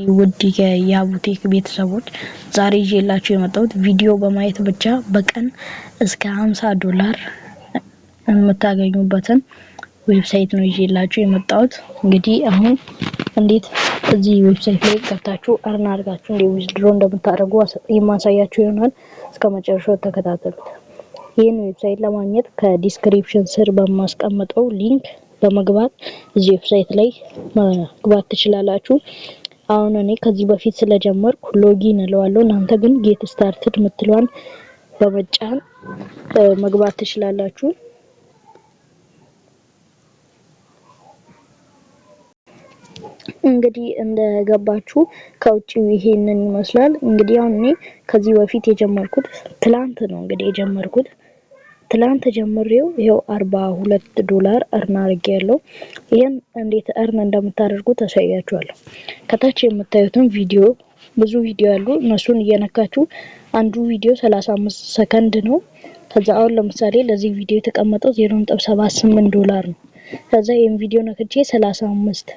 ውድ የያቡቴክ ቤተሰቦች ዛሬ ይዤላችሁ የመጣሁት ቪዲዮ በማየት ብቻ በቀን እስከ $50 የምታገኙበትን ዌብሳይት ነው ይዤላችሁ የመጣሁት። እንግዲህ አሁን እንዴት እዚህ ዌብሳይት ላይ ገብታችሁ አርና አድርጋችሁ እንዴት ዊዝድሮ እንደምታደርጉ የማሳያችሁ ይሆናል። እስከመጨረሻው ተከታተሉት። ይህን ዌብሳይት ለማግኘት ከዲስክሪፕሽን ስር በማስቀምጠው ሊንክ በመግባት እዚህ ዌብሳይት ላይ መግባት ትችላላችሁ። አሁን እኔ ከዚህ በፊት ስለጀመርኩ ሎጊን እለዋለሁ። እናንተ ግን ጌት ስታርትድ ምትሏን በመጫን መግባት ትችላላችሁ። እንግዲህ እንደገባችሁ ከውጪው ይሄንን ይመስላል። እንግዲህ አሁን እኔ ከዚህ በፊት የጀመርኩት ትላንት ነው። እንግዲህ የጀመርኩት ትላንት ጀምሬው ይሄው $42 እርን አድርጌያለሁ። ይሄን እንዴት እርን እንደምታደርጉ ተሳያችኋለሁ። ከታች የምታዩትን ቪዲዮ ብዙ ቪዲዮ አሉ። እነሱን እየነካችሁ አንዱ ቪዲዮ 35 ሰከንድ ነው። ከዛ አሁን ለምሳሌ ለዚህ ቪዲዮ የተቀመጠው $0.78 ነው። ከዛ ይሄን ቪዲዮ ነክቼ 35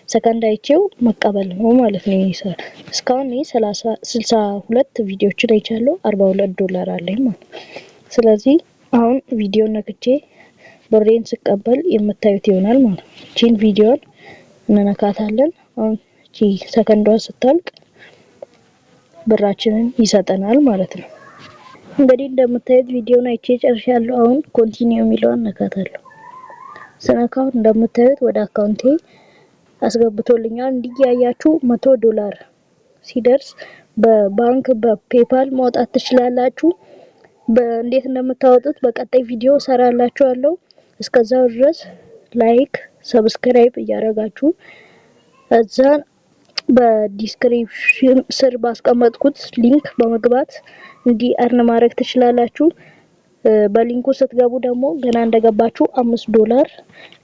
ሰከንድ አይቼው መቀበል ነው ማለት ነው። ይሰራ እስካሁን 62 ቪዲዮችን አይቻለሁ። $42 አለኝ ማለት። ስለዚህ አሁን ቪዲዮ ነክቼ ብሬን ስቀበል የምታዩት ይሆናል ማለት ነው። እቺን ቪዲዮን እንነካታለን። አሁን እቺ ሰከንዷ ስታልቅ ብራችንን ይሰጠናል ማለት ነው። እንግዲህ እንደምታዩት ቪዲዮን አይቼ ጨርሻለሁ። አሁን ኮንቲኒው የሚለውን ነካታለሁ። ስነካው እንደምታዩት ወደ አካውንቴ አስገብቶልኛል። እንዲያያችሁ $100 ሲደርስ በባንክ በፔፓል ማውጣት ትችላላችሁ። በእንዴት እንደምታወጡት በቀጣይ ቪዲዮ ሰራላችኋለሁ። እስከዛው ድረስ ላይክ ሰብስክራይብ እያደረጋችሁ እዛ በዲስክሪፕሽን ስር ባስቀመጥኩት ሊንክ በመግባት እንዲ አርን ማድረግ ትችላላችሁ። በሊንኩ ስትገቡ ደግሞ ገና እንደገባችሁ $5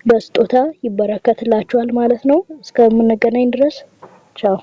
በስጦታ ይበረከትላችኋል ማለት ነው። እስከምንገናኝ ድረስ ቻው።